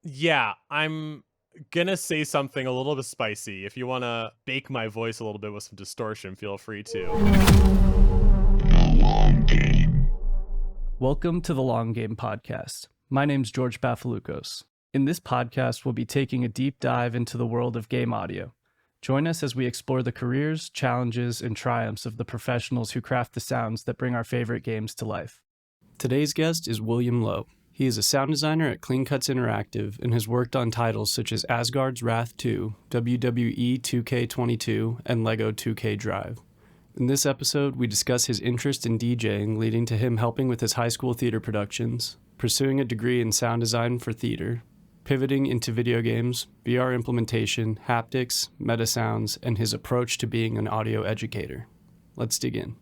Yeah, I'm gonna say something a little bit spicy. If you wanna bake my voice a little bit with some distortion, feel free to. Welcome to the Long Game Podcast. My name's George Bafalukos. In this podcast, we'll be taking a deep dive into the world of game audio. Join us as we explore the careers, challenges, and triumphs of the professionals who craft the sounds that bring our favorite games to life. Today's guest is William Lowe. He is a sound designer at Clean Cuts Interactive and has worked on titles such as Asgards Wrath 2, WWE 2K22, and LEGO 2K Drive. In this episode, we discuss his interest in DJing, leading to him helping with his high school theater productions, pursuing a degree in sound design for theater, pivoting into video games, VR implementation, haptics, Metasounds, and his approach to being an audio educator. Let's dig in.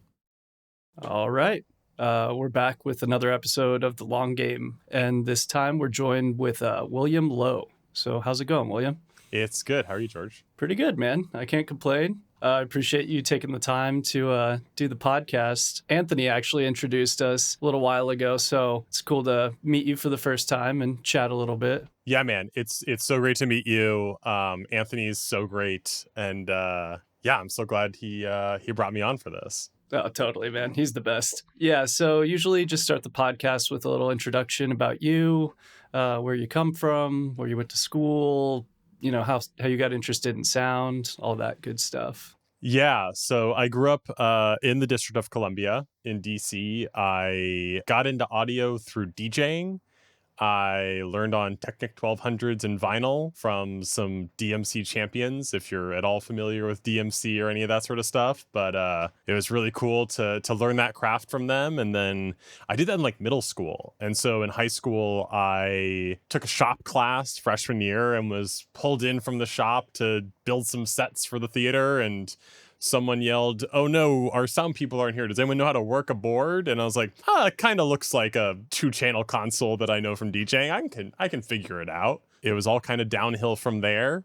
All right. We're back with another episode of The Long Game, and this time we're joined with William Lowe. So how's it going, William? It's good. How are you, George? Pretty good, man. I can't complain. I appreciate you taking the time to do the podcast. Anthony actually introduced us a little while ago, so it's cool to meet you for the first time and chat a little bit. Yeah, man. It's so great to meet you. Anthony's so great, and I'm so glad he brought me on for this. Oh, totally, man. He's the best. Yeah, so usually just start the podcast with a little introduction about you, where you come from, where you went to school, you know, how you got interested in sound, all that good stuff. Yeah, so I grew up in the District of Columbia in DC. I got into audio through DJing. I learned on Technic 1200s and vinyl from some DMC champions, if you're at all familiar with DMC or any of that sort of stuff. But it was really cool to learn that craft from them. And then I did that in like middle school. And so in high school, I took a shop class freshman year and was pulled in from the shop to build some sets for the theater. And someone yelled, "Oh no, our sound people aren't here. Does anyone know how to work a board?" And I was like, it kind of looks like a 2-channel console that I know from DJing. I can figure it out. It was all kind of downhill from there.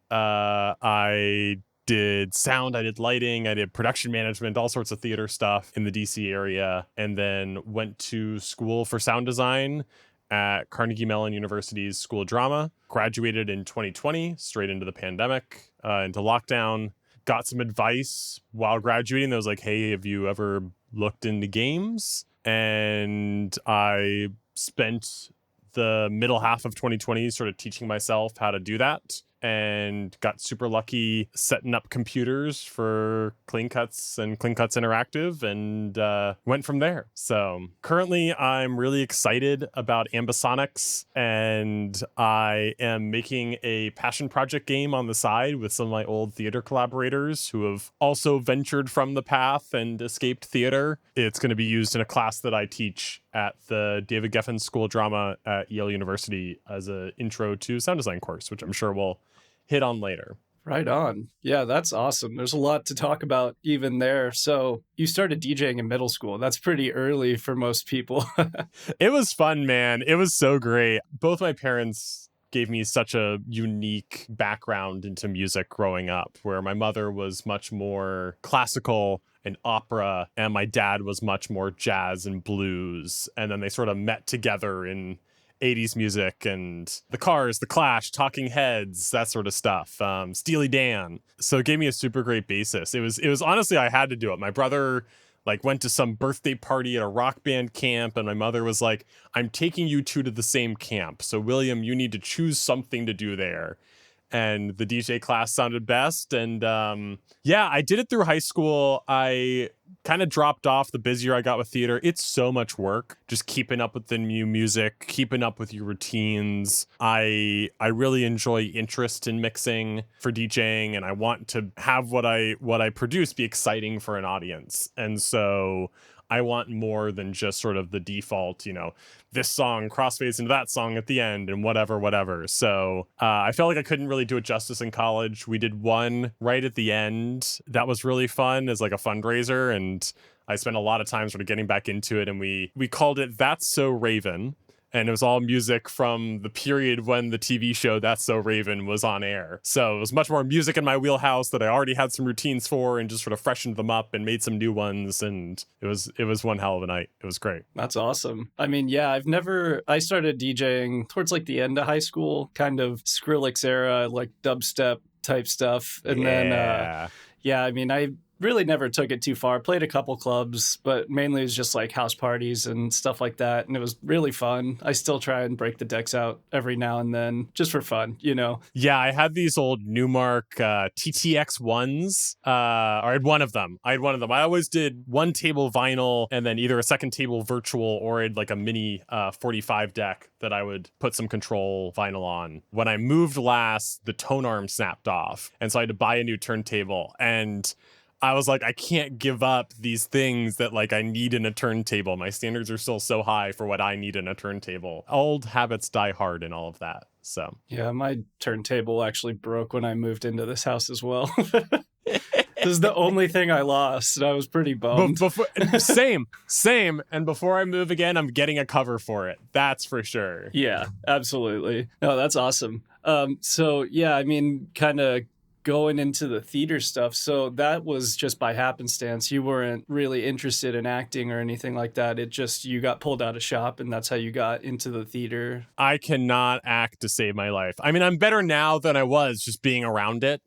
I did sound, I did lighting, I did production management, all sorts of theater stuff in the DC area, and then went to school for sound design at Carnegie Mellon University's School of Drama. Graduated in 2020, straight into the pandemic, into lockdown. Got some advice while graduating that was like, hey, have you ever looked into games? And I spent the middle half of 2020 sort of teaching myself how to do that, and got super lucky setting up computers for Clean Cuts and Clean Cuts Interactive, and went from there. So currently I'm really excited about Ambisonics, and I am making a passion project game on the side with some of my old theater collaborators who have also ventured from the path and escaped theater. It's going to be used in a class that I teach at the David Geffen School of Drama at Yale University as an intro to sound design course, which I'm sure we'll hit on later. Right on. Yeah, that's awesome. There's a lot to talk about even there. So you started DJing in middle school. That's pretty early for most people. It was fun, man. It was so great. Both my parents gave me such a unique background into music growing up, where my mother was much more classical and opera, and my dad was much more jazz and blues. And then they sort of met together in 80s music and the Cars, the Clash, Talking Heads, that sort of stuff. Steely Dan. So it gave me a super great basis. It was honestly, I had to do it. My brother like went to some birthday party at a rock band camp, and my mother was like, "I'm taking you two to the same camp. So William, you need to choose something to do there." And the DJ class sounded best. And I did it through high school. I kind of dropped off the busier I got with theater. It's so much work, just keeping up with the new music, keeping up with your routines. I really enjoy interest in mixing for DJing, and I want to have what I produce be exciting for an audience. And so I want more than just sort of the default, this song crossfades into that song at the end and whatever. So I felt like I couldn't really do it justice in college. We did one right at the end that was really fun as like a fundraiser, and I spent a lot of time sort of getting back into it, and we called it That's So Raven. And it was all music from the period when the TV show That's So Raven was on air. So it was much more music in my wheelhouse that I already had some routines for, and just sort of freshened them up and made some new ones. And it was one hell of a night. It was great. That's awesome. I mean, yeah, I started DJing towards like the end of high school, kind of Skrillex era, like dubstep type stuff. And then, I mean, I really never took it too far. Played a couple clubs, but mainly it was just like house parties and stuff like that. And it was really fun. I still try and break the decks out every now and then just for fun, you know? Yeah, I had these old Newmark TTX1s. I had one of them. I always did one table vinyl and then either a second table virtual or like a mini 45 deck that I would put some control vinyl on. When I moved last, the tone arm snapped off. And so I had to buy a new turntable. And I was like, I can't give up these things that like I need in a turntable. My standards are still so high for what I need in a turntable. Old habits die hard and all of that. So yeah, my turntable actually broke when I moved into this house as well. This is the only thing I lost, and I was pretty bummed. Same. And before I move again, I'm getting a cover for it. That's for sure. Yeah, absolutely. No, that's awesome. So yeah, I mean, kind of going into the theater stuff. So that was just by happenstance. You weren't really interested in acting or anything like that. It just, you got pulled out of shop and that's how you got into the theater. I cannot act to save my life. I mean, I'm better now than I was just being around it.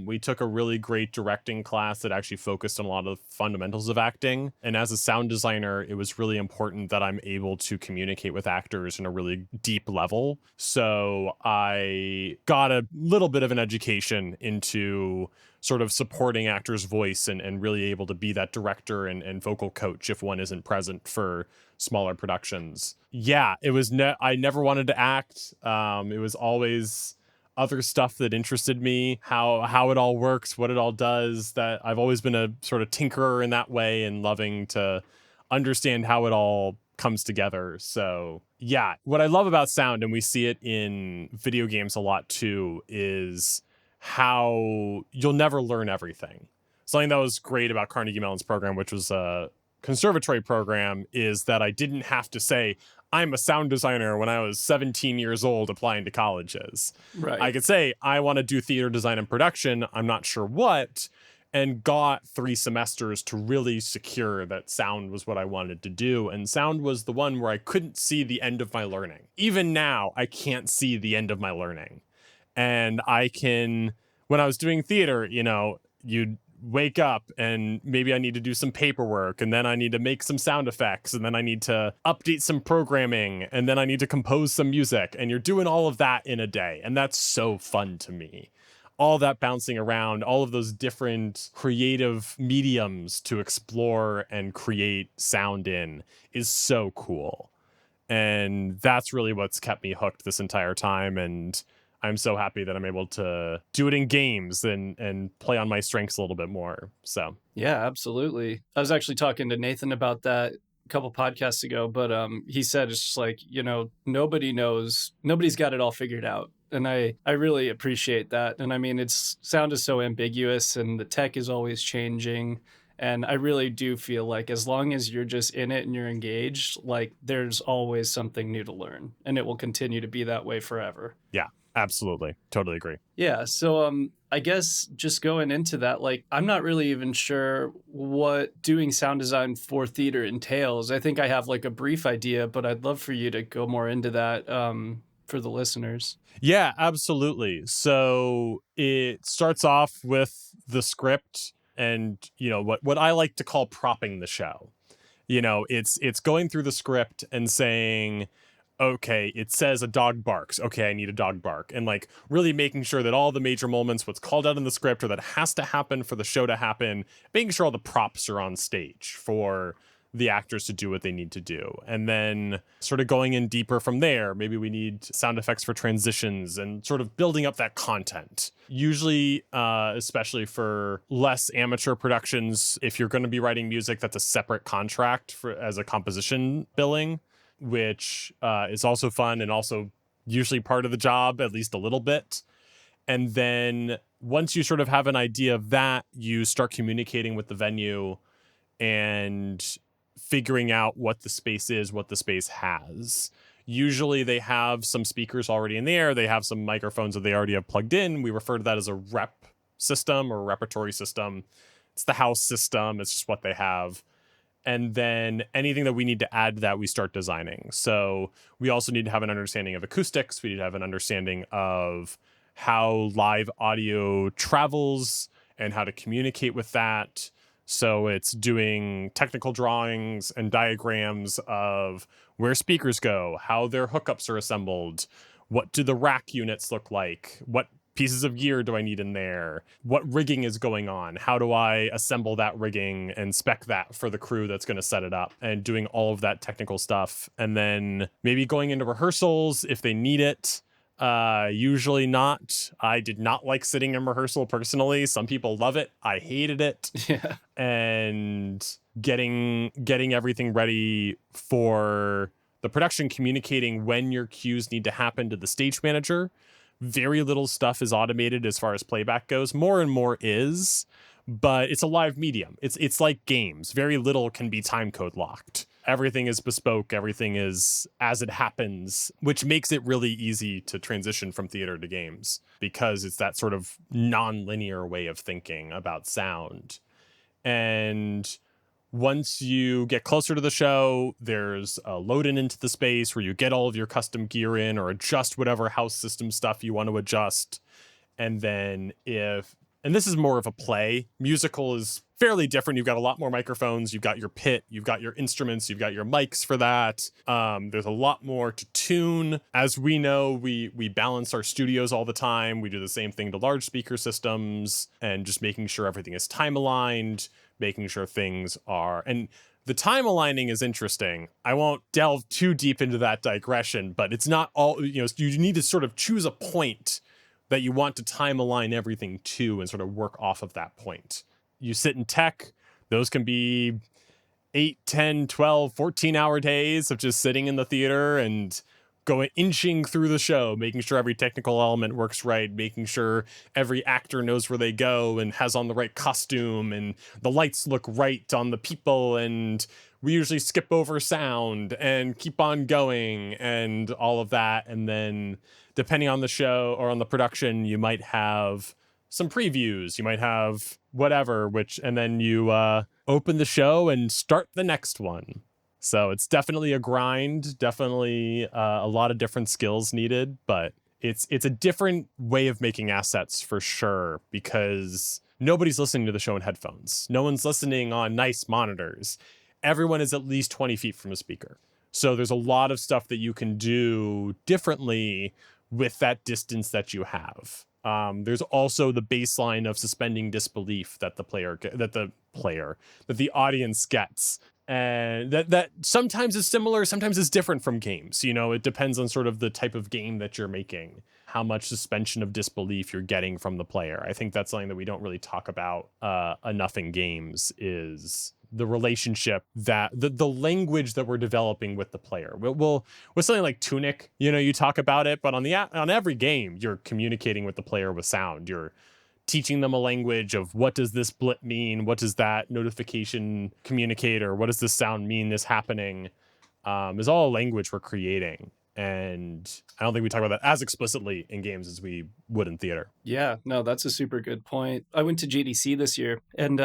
We took a really great directing class that actually focused on a lot of the fundamentals of acting. And as a sound designer, it was really important that I'm able to communicate with actors in a really deep level. So I got a little bit of an education into sort of supporting actors' voice and really able to be that director and vocal coach if one isn't present for smaller productions. Yeah, it was I never wanted to act. It was always other stuff that interested me, how it all works, what it all does. That I've always been a sort of tinkerer in that way and loving to understand how it all comes together. So yeah, what I love about sound, and we see it in video games a lot too, is how you'll never learn everything. Something that was great about Carnegie Mellon's program, which was a conservatory program, is that I didn't have to say, I'm a sound designer when I was 17 years old applying to colleges. Right. I could say, I want to do theater design and production. I'm not sure what, and got 3 semesters to really secure that sound was what I wanted to do. And sound was the one where I couldn't see the end of my learning. Even now, I can't see the end of my learning. And I can, when I was doing theater, you know, you'd wake up and maybe I need to do some paperwork, and then I need to make some sound effects, and then I need to update some programming, and then I need to compose some music, and you're doing all of that in a day. And that's so fun to me. All that bouncing around, all of those different creative mediums to explore and create sound in is so cool. And that's really what's kept me hooked this entire time. And I'm so happy that I'm able to do it in games and play on my strengths a little bit more. So yeah, absolutely. I was actually talking to Nathan about that a couple podcasts ago, but he said it's just like, you know, nobody's got it all figured out. And I really appreciate that. And I mean, sound is so ambiguous and the tech is always changing. And I really do feel like as long as you're just in it and you're engaged, like there's always something new to learn, and it will continue to be that way forever. Yeah. Absolutely. Totally agree. Yeah. So I guess just going into that, like, I'm not really even sure what doing sound design for theater entails. I think I have like a brief idea, but I'd love for you to go more into that for the listeners. Yeah, absolutely. So it starts off with the script and, you know, what I like to call propping the show. You know, it's going through the script and saying, okay, it says a dog barks. Okay, I need a dog bark. And like really making sure that all the major moments, what's called out in the script or that has to happen for the show to happen, making sure all the props are on stage for the actors to do what they need to do. And then sort of going in deeper from there, maybe we need sound effects for transitions and sort of building up that content. Usually, especially for less amateur productions, if you're going to be writing music, that's a separate contract as a composition billing, which is also fun and also usually part of the job, at least a little bit. And then once you sort of have an idea of that, you start communicating with the venue and figuring out what the space is, what the space has. Usually they have some speakers already in there. They have some microphones that they already have plugged in. We refer to that as a rep system or repertory system. It's the house system. It's just what they have. And then anything that we need to add to that, we start designing. So we also need to have an understanding of acoustics. We need to have an understanding of how live audio travels and how to communicate with that. So it's doing technical drawings and diagrams of where speakers go, how their hookups are assembled, what do the rack units look like, what pieces of gear do I need in there, what rigging is going on, how do I assemble that rigging and spec that for the crew that's going to set it up, and doing all of that technical stuff. And then maybe going into rehearsals if they need it. Usually not. I did not like sitting in rehearsal personally. Some people love it. I hated it. Yeah. And getting everything ready for the production, communicating when your cues need to happen to the stage manager. Very little stuff is automated as far as playback goes. More and more is, but it's a live medium. It's like games. Very little can be time code locked. Everything is bespoke. Everything is as it happens, which makes it really easy to transition from theater to games because it's that sort of non-linear way of thinking about sound. And once you get closer to the show, there's a load in into the space where you get all of your custom gear in or adjust whatever house system stuff you want to adjust. And then and this is more of a play. Musical is fairly different. You've got a lot more microphones. You've got your pit. You've got your instruments. You've got your mics for that. There's a lot more to tune. As we know, we balance our studios all the time. We do the same thing to large speaker systems and just making sure everything is time aligned, making sure things are... And the time aligning is interesting. I won't delve too deep into that digression, but it's not all... You need to sort of choose a point that you want to time align everything to and sort of work off of that point. You sit in tech, those can be 8, 10, 12, 14-hour days of just sitting in the theater and inching through the show, making sure every technical element works right, making sure every actor knows where they go and has on the right costume and the lights look right on the people, and we usually skip over sound and keep on going and all of that. And then depending on the show or on the production, you might have some previews, you might have whatever, and then you open the show and start the next one. So it's definitely a grind, definitely a lot of different skills needed, but it's a different way of making assets for sure, because nobody's listening to the show in headphones. No one's listening on nice monitors. Everyone is at least 20 feet from a speaker. So there's a lot of stuff that you can do differently with that distance that you have. There's also the baseline of suspending disbelief that the audience gets. And that sometimes is similar, sometimes is different from games. It depends on sort of the type of game that you're making, how much suspension of disbelief you're getting from the player. I think that's something that we don't really talk about enough in games, is the relationship, that the language that we're developing with the player. With something like Tunic, you talk about it, but on every game, you're communicating with the player with sound. You're teaching them a language of what does this blip mean? What does that notification communicate? Or what does this sound mean is happening? Is all a language we're creating. And I don't think we talk about that as explicitly in games as we would in theater. Yeah, no, that's a super good point. I went to GDC this year, and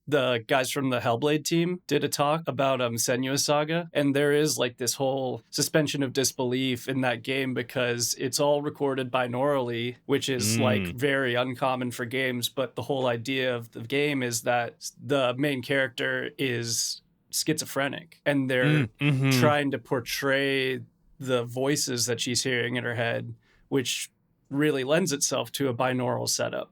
the guys from the Hellblade team did a talk about Senua's Saga, and there is like this whole suspension of disbelief in that game because it's all recorded binaurally, which is like very uncommon for games. But the whole idea of the game is that the main character is schizophrenic, and they're trying to portray the voices that she's hearing in her head, which really lends itself to a binaural setup,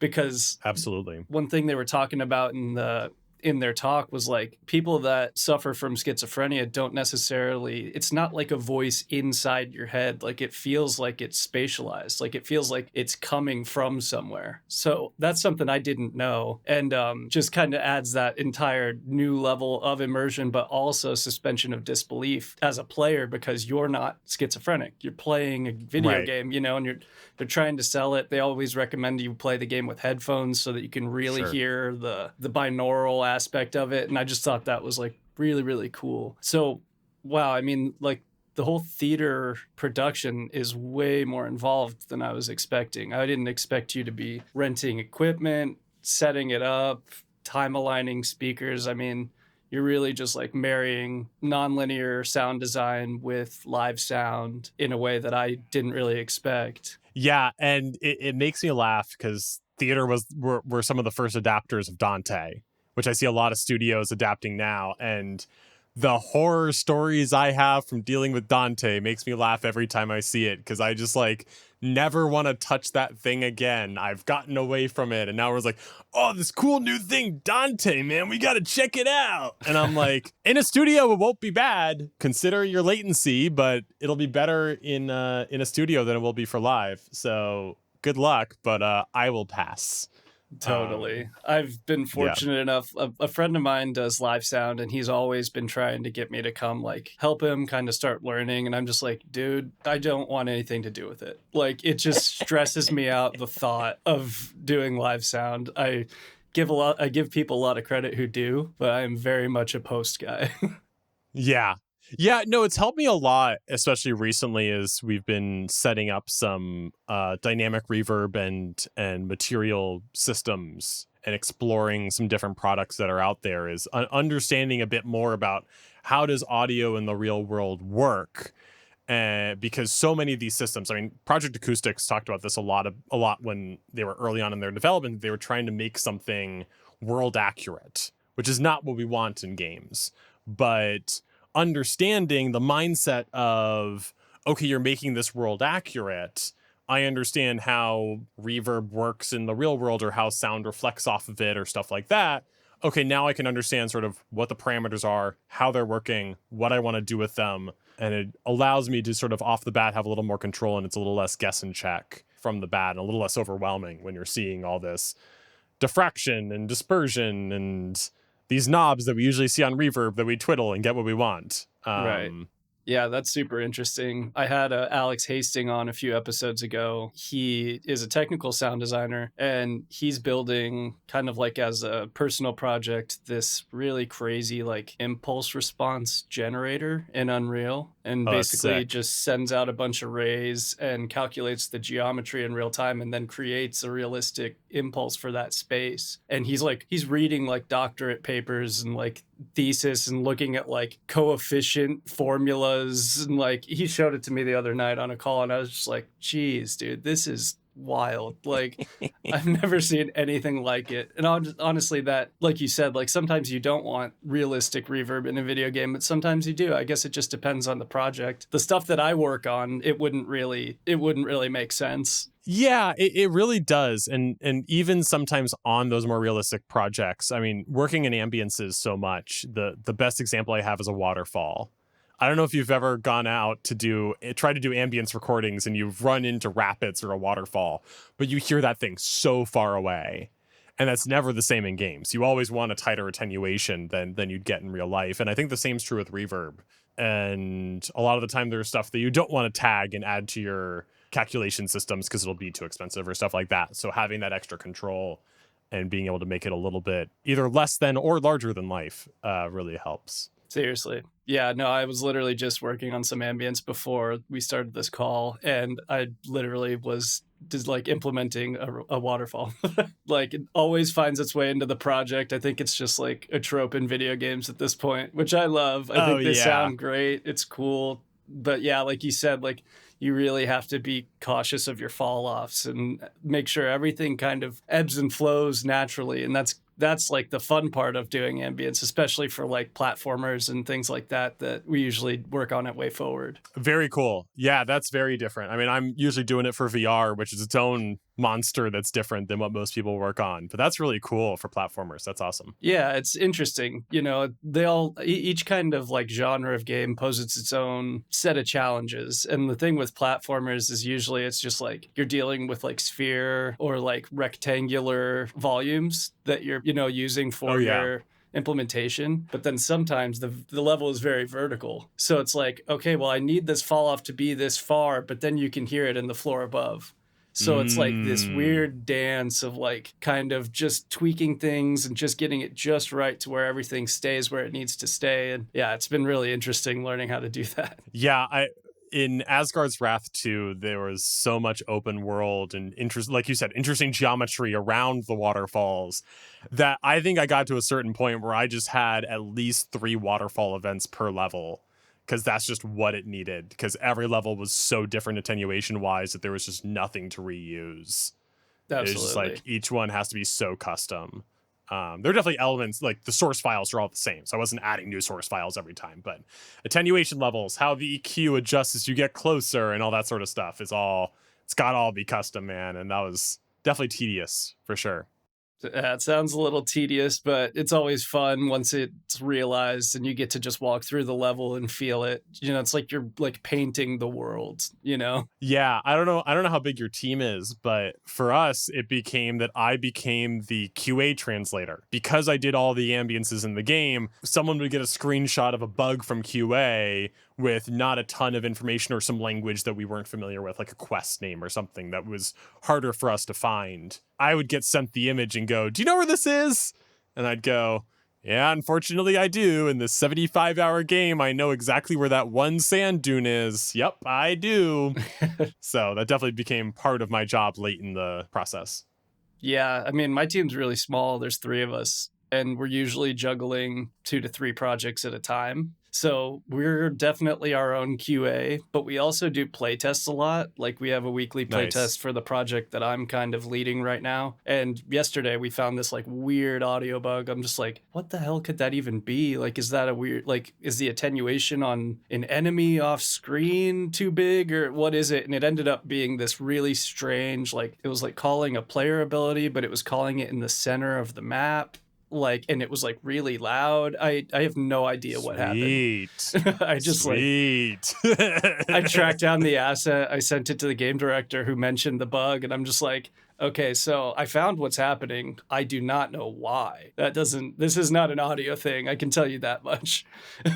because absolutely one thing they were talking about in their talk was like people that suffer from schizophrenia don't necessarily, it's not like a voice inside your head. Like it feels like it's spatialized, like it feels like it's coming from somewhere. So that's something I didn't know, and just kind of adds that entire new level of immersion, but also suspension of disbelief as a player, because you're not schizophrenic. You're playing a video game, and they're trying to sell it. They always recommend you play the game with headphones so that you can really hear the binaural aspect of it. And I just thought that was like really, really cool. So, wow. I mean, like the whole theater production is way more involved than I was expecting. I didn't expect you to be renting equipment, setting it up, time aligning speakers. I mean, you're really just like marrying nonlinear sound design with live sound in a way that I didn't really expect. Yeah, and it makes me laugh because theater were some of the first adapters of Dante, which I see a lot of studios adapting now. And the horror stories I have from dealing with Dante makes me laugh every time I see it, because I just like never want to touch that thing again. I've gotten away from it, and now we're like, oh, this cool new thing, Dante, man, we got to check it out. And I'm like, in a studio, it won't be bad. Consider your latency, but it'll be better in a studio than it will be for live. So good luck, but I will pass. Totally. I've been fortunate enough. A friend of mine does live sound, and he's always been trying to get me to come like help him kind of start learning. And I'm just like, dude, I don't want anything to do with it. Like, it just stresses me out, the thought of doing live sound. I give people a lot of credit who do, but I'm very much a post guy. Yeah, no, it's helped me a lot, especially recently as we've been setting up some dynamic reverb and material systems and exploring some different products that are out there, is understanding a bit more about how does audio in the real world work. Because so many of these systems, I mean, Project Acoustics talked about this a lot when they were early on in their development. They were trying to make something world accurate, which is not what we want in games, but understanding the mindset of, okay, you're making this world accurate. I understand how reverb works in the real world, or how sound reflects off of it, or stuff like that. Okay, now I can understand sort of what the parameters are, how they're working, what I want to do with them. And it allows me to sort of off the bat have a little more control, and it's a little less guess and check from the bat, and a little less overwhelming when you're seeing all this diffraction and dispersion and these knobs that we usually see on reverb that we twiddle and get what we want. Right. Yeah, that's super interesting. I had Alex Hastings on a few episodes ago. He is a technical sound designer, and he's building kind of like as a personal project this really crazy like impulse response generator in Unreal, and basically sick. just sends out a bunch of rays and calculates the geometry in real time, and then creates a realistic impulse for that space. And he's reading like doctorate papers and like thesis and looking at like coefficient formulas, and like he showed it to me the other night on a call, and I was just like, geez, dude, this is wild. Like, I've never seen anything like it. And honestly, that, like you said, like sometimes you don't want realistic reverb in a video game, but sometimes you do. I guess it just depends on the project. The stuff that I work on, it wouldn't really make sense. Yeah, it really does. And even sometimes on those more realistic projects, I mean, working in ambiences so much, the best example I have is a waterfall. I don't know if you've ever gone out to try to do ambience recordings and you've run into rapids or a waterfall, but you hear that thing so far away. And that's never the same in games. You always want a tighter attenuation than you'd get in real life. And I think the same's true with reverb. And a lot of the time there's stuff that you don't want to tag and add to your calculation systems because it'll be too expensive or stuff like that. So having that extra control and being able to make it a little bit either less than or larger than life really helps. Seriously. Yeah, no, I was literally just working on some ambience before we started this call, and I literally was just like implementing a waterfall. Like, it always finds its way into the project. I think it's just like a trope in video games at this point, which I love. I think they sound great. It's cool. But yeah, like you said, like you really have to be cautious of your fall offs and make sure everything kind of ebbs and flows naturally. And that's like the fun part of doing ambience, especially for like platformers and things like that we usually work on at Way Forward. Very cool. Yeah, that's very different. I mean, I'm usually doing it for VR, which is its own monster that's different than what most people work on. But that's really cool for platformers. That's awesome. Yeah, it's interesting. You know, each kind of like genre of game poses its own set of challenges. And the thing with platformers is usually it's just like you're dealing with like sphere or like rectangular volumes that you're, using for your implementation. But then sometimes the level is very vertical. So it's like, okay, well, I need this fall off to be this far, but then you can hear it in the floor above. So it's like this weird dance of like kind of just tweaking things and just getting it just right to where everything stays where it needs to stay. And yeah, it's been really interesting learning how to do that. Yeah, in Asgard's Wrath 2, there was so much open world and like you said, interesting geometry around the waterfalls that I think I got to a certain point where I just had at least 3 waterfall events per level, because that's just what it needed, because every level was so different attenuation wise that there was just nothing to reuse. Absolutely. It's just like each one has to be so custom. There are definitely elements, like the source files are all the same, so I wasn't adding new source files every time, but attenuation levels, how the EQ adjusts as you get closer and all that sort of stuff, it's got to all be custom, man. And that was definitely tedious for sure. It sounds a little tedious, but it's always fun once it's realized and you get to just walk through the level and feel it. You know, it's like you're like painting the world, you know? Yeah, I don't know how big your team is, but for us, it became that I became the QA translator. Because I did all the ambiences in the game, someone would get a screenshot of a bug from QA with not a ton of information or some language that we weren't familiar with, like a quest name or something that was harder for us to find. I would get sent the image and go, "Do you know where this is?" And I'd go, "Yeah, unfortunately I do. In this 75-hour game, I know exactly where that one sand dune is. Yep, I do." So that definitely became part of my job late in the process. Yeah, I mean, my team's really small. There's 3 of us, and we're usually juggling 2 to 3 projects at a time. So we're definitely our own QA, but we also do playtests a lot. Like we have a weekly playtest for the project that I'm kind of leading right now. And yesterday we found this like weird audio bug. I'm just like, what the hell could that even be? Like, is that a weird, like, is the attenuation on an enemy off screen too big or what is it? And it ended up being this really strange, like it was like calling a player ability, but it was calling it in the center of the map. Like, and it was like really loud. I have no idea what happened. I just I tracked down the asset. I sent it to the game director who mentioned the bug, and I'm just like, okay, so I found what's happening. I do not know why. This is not an audio thing. I can tell you that much.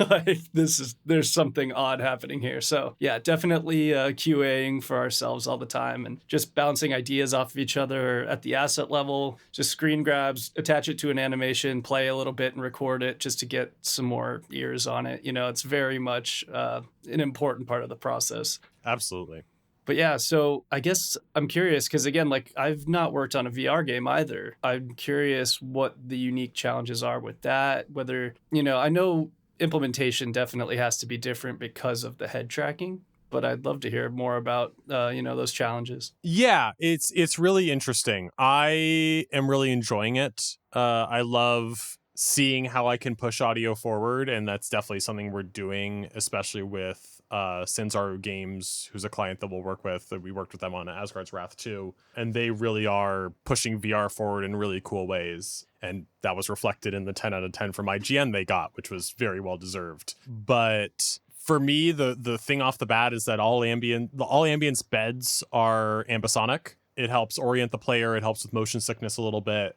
Like there's something odd happening here. So yeah, definitely QAing for ourselves all the time and just bouncing ideas off of each other at the asset level, just screen grabs, attach it to an animation, play a little bit and record it just to get some more ears on it. You know, it's very much an important part of the process. Absolutely. But yeah, so I guess I'm curious because, again, like I've not worked on a VR game either. I'm curious what the unique challenges are with that, whether, you know, I know implementation definitely has to be different because of the head tracking, but I'd love to hear more about, those challenges. Yeah, it's really interesting. I am really enjoying it. I love seeing how I can push audio forward, and that's definitely something we're doing, especially with Sanzaru Games, who's a client that we'll work with. That we worked with them on Asgard's Wrath 2, and they really are pushing VR forward in really cool ways. And that was reflected in the 10 out of 10 from IGN they got, which was very well deserved. But for me, the thing off the bat is that all ambience beds are ambisonic. It helps orient the player. It helps with motion sickness a little bit,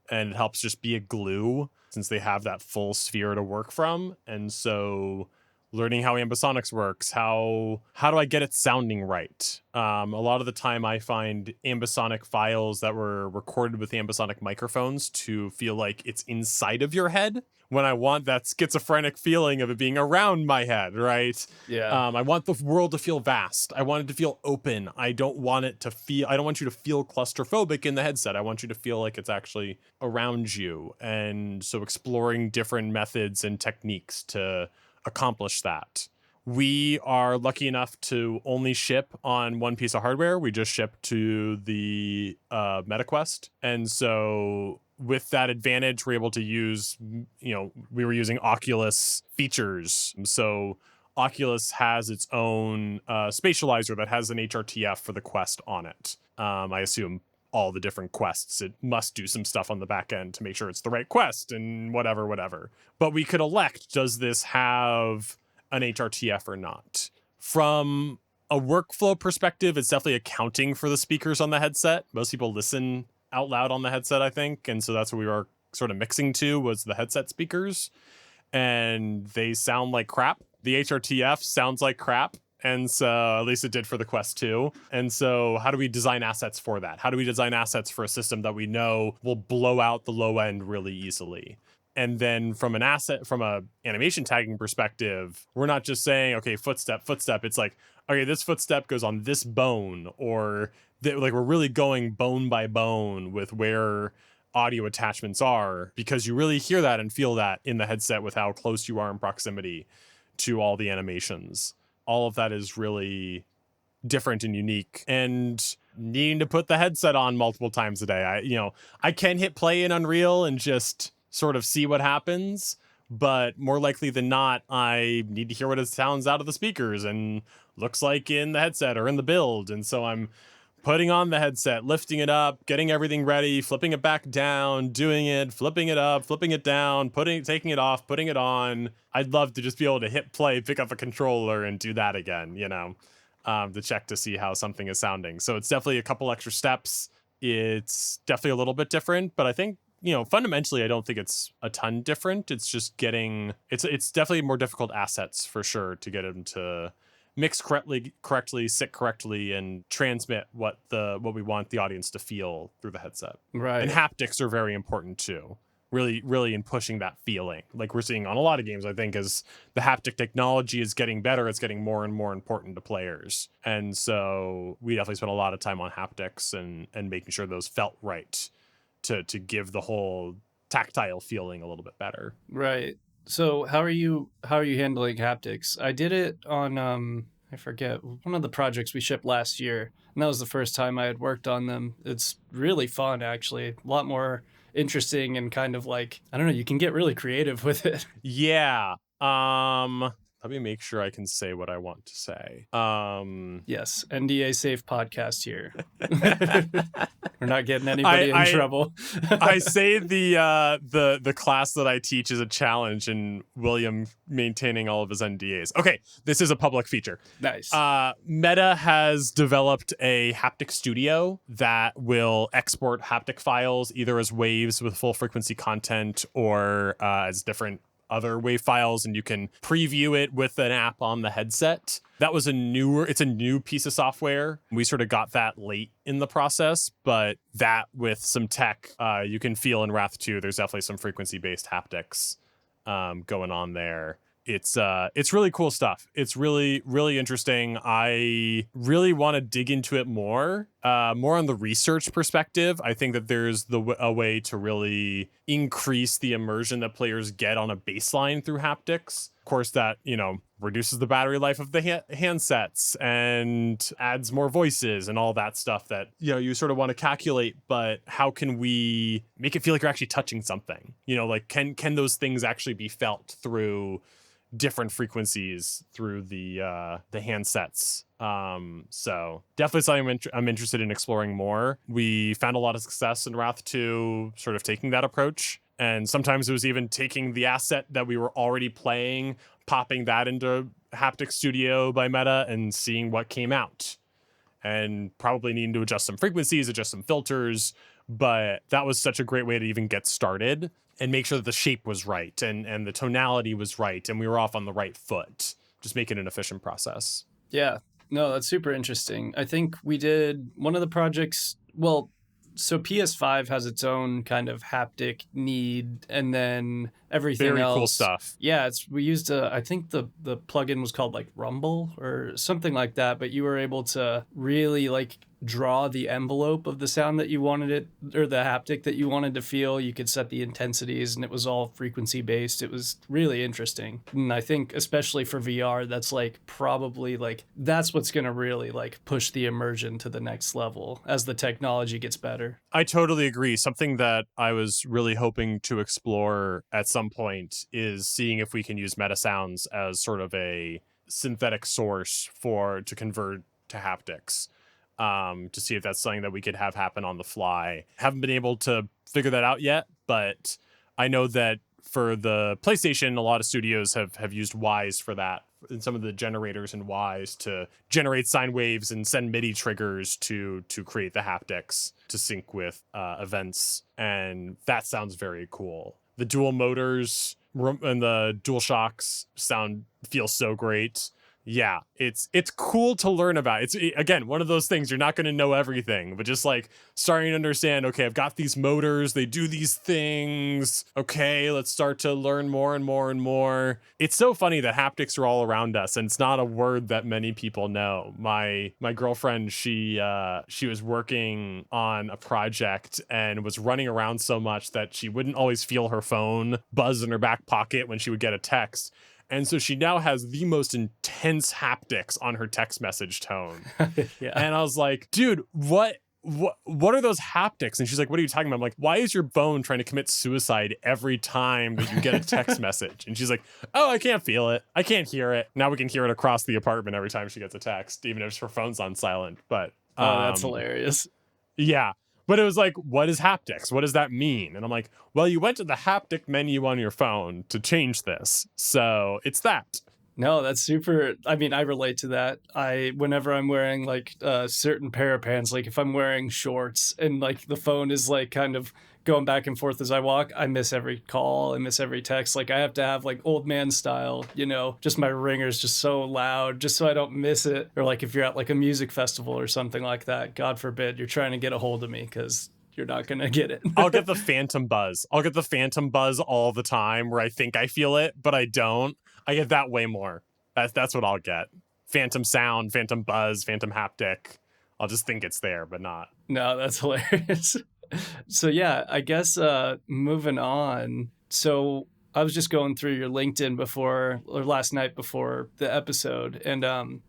and it helps just be a glue since they have that full sphere to work from. And so learning how ambisonics works, how do I get it sounding right? A lot of the time I find ambisonic files that were recorded with ambisonic microphones to feel like it's inside of your head when I want that schizophrenic feeling of it being around my head, right? Yeah. I want the world to feel vast. I want it to feel open. I don't want you to feel claustrophobic in the headset. I want you to feel like it's actually around you. And so exploring different methods and techniques to accomplish that. We are lucky enough to only ship on one piece of hardware. We just shipped to the MetaQuest. And so with that advantage, we're able to use, we were using Oculus features. So Oculus has its own spatializer that has an HRTF for the Quest on it. I assume all the different quests, it must do some stuff on the back end to make sure it's the right quest and whatever. But we could elect, does this have an HRTF or not? From a workflow perspective, it's definitely accounting for the speakers on the headset. Most people listen out loud on the headset, I think. And so that's what we were sort of mixing to, was the headset speakers. And they sound like crap. The HRTF sounds like crap. And so at least it did for the Quest 2. And so how do we design assets for that? How do we design assets for a system that we know will blow out the low end really easily? And then from a animation tagging perspective, we're not just saying, okay, footstep. It's like, okay, this footstep goes on this bone, or like we're really going bone by bone with where audio attachments are, because you really hear that and feel that in the headset with how close you are in proximity to all the animations. All of that is really different and unique, and needing to put the headset on multiple times a day. I can hit play in Unreal and just sort of see what happens, but more likely than not, I need to hear what it sounds out of the speakers and looks like in the headset or in the build. And so I'm putting on the headset, lifting it up, getting everything ready, flipping it back down, doing it, flipping it up, flipping it down, taking it off, putting it on. I'd love to just be able to hit play, pick up a controller, and do that again, to check to see how something is sounding. So it's definitely a couple extra steps. It's definitely a little bit different, but I think, fundamentally, I don't think it's a ton different. It's just it's definitely more difficult assets for sure to get them to mix correctly, sit correctly, and transmit what we want the audience to feel through the headset. Right. And haptics are very important too. Really, really in pushing that feeling. Like we're seeing on a lot of games, I think, as the haptic technology is getting better, it's getting more and more important to players. And so we definitely spent a lot of time on haptics and making sure those felt right to give the whole tactile feeling a little bit better. Right. So how are you handling haptics? I did it on I forget, one of the projects we shipped last year, and that was the first time I had worked on them. It's really fun, actually. A lot more interesting and kind of like, I don't know, you can get really creative with it. Yeah. Let me make sure I can say what I want to say. Yes, NDA safe podcast here. We're not getting anybody in trouble. I say the class that I teach is a challenge, and William maintaining all of his NDAs. Okay, this is a public feature. Nice. Meta has developed a haptic studio that will export haptic files either as waves with full frequency content or as different other wave files, and you can preview it with an app on the headset. That was it's a new piece of software. We sort of got that late in the process, but that with some tech, you can feel in Wrath 2, there's definitely some frequency-based haptics going on there. It's really cool stuff. It's really, really interesting. I really want to dig into it more on the research perspective. I think that there's a way to really increase the immersion that players get on a baseline through haptics. Of course, that, reduces the battery life of the handsets and adds more voices and all that stuff that, you sort of want to calculate. But how can we make it feel like you're actually touching something? Like can those things actually be felt through different frequencies through the handsets? So definitely something I'm interested in exploring more. We found a lot of success in Wrath 2 sort of taking that approach. And sometimes it was even taking the asset that we were already playing, popping that into Haptic Studio by Meta and seeing what came out. And probably needing to adjust some frequencies, adjust some filters. But that was such a great way to even get started and make sure that the shape was right and the tonality was right and we were off on the right foot. Just make it an efficient process. Yeah. No, that's super interesting. I think we did one of the projects, so PS5 has its own kind of haptic need, and then everything Very else. Cool stuff. Yeah, we used I think the plugin was called like Rumble or something like that, but you were able to really like draw the envelope of the sound that you wanted it, or the haptic that you wanted to feel. You could set the intensities, and it was all frequency based. It was really interesting. And I think especially for VR, that's like probably like that's what's going to really like push the immersion to the next level as the technology gets better. I totally agree. Something that I was really hoping to explore at some point is seeing if we can use Metasounds as sort of a synthetic source to convert to haptics. To see if that's something that we could have happen on the fly. Haven't been able to figure that out yet, but I know that for the PlayStation, a lot of studios have used Wise for that, and some of the generators in Wise to generate sine waves and send MIDI triggers to create the haptics to sync with events, and that sounds very cool. The dual motors and the dual shocks feel so great. Yeah, it's cool to learn about. It's again one of those things you're not going to know everything, but just like starting to understand, okay, I've got these motors, they do these things. Okay, let's start to learn more and more and more. It's so funny that haptics are all around us, and it's not a word that many people know. My girlfriend, she was working on a project and was running around so much that she wouldn't always feel her phone buzz in her back pocket when she would get a text. And so she now has the most intense haptics on her text message tone. Yeah. And I was like, dude, what are those haptics? And she's like, what are you talking about? I'm like, why is your phone trying to commit suicide every time that you get a text message? And she's like, oh, I can't feel it. I can't hear it. Now we can hear it across the apartment every time she gets a text, even if her phone's on silent. But Oh, that's hilarious. yeah. But it was like, what is haptics? What does that mean? And I'm like, well, you went to the haptic menu on your phone to change this. So it's that. No, that's super. I mean, I relate to that. Whenever I'm wearing like a certain pair of pants, like if I'm wearing shorts and like the phone is like kind of going back and forth as I walk, I miss every call, I miss every text. Like I have to have like old man style, just my ringer's just so loud just so I don't miss it. Or like if you're at like a music festival or something like that, God forbid, you're trying to get a hold of me because you're not going to get it. I'll get the phantom buzz. I'll get the phantom buzz all the time where I think I feel it, but I don't. I get that way more. That's what I'll get. Phantom sound, phantom buzz, phantom haptic. I'll just think it's there, but not. No, that's hilarious. So yeah, I guess moving on. So I was just going through your LinkedIn last night before the episode. And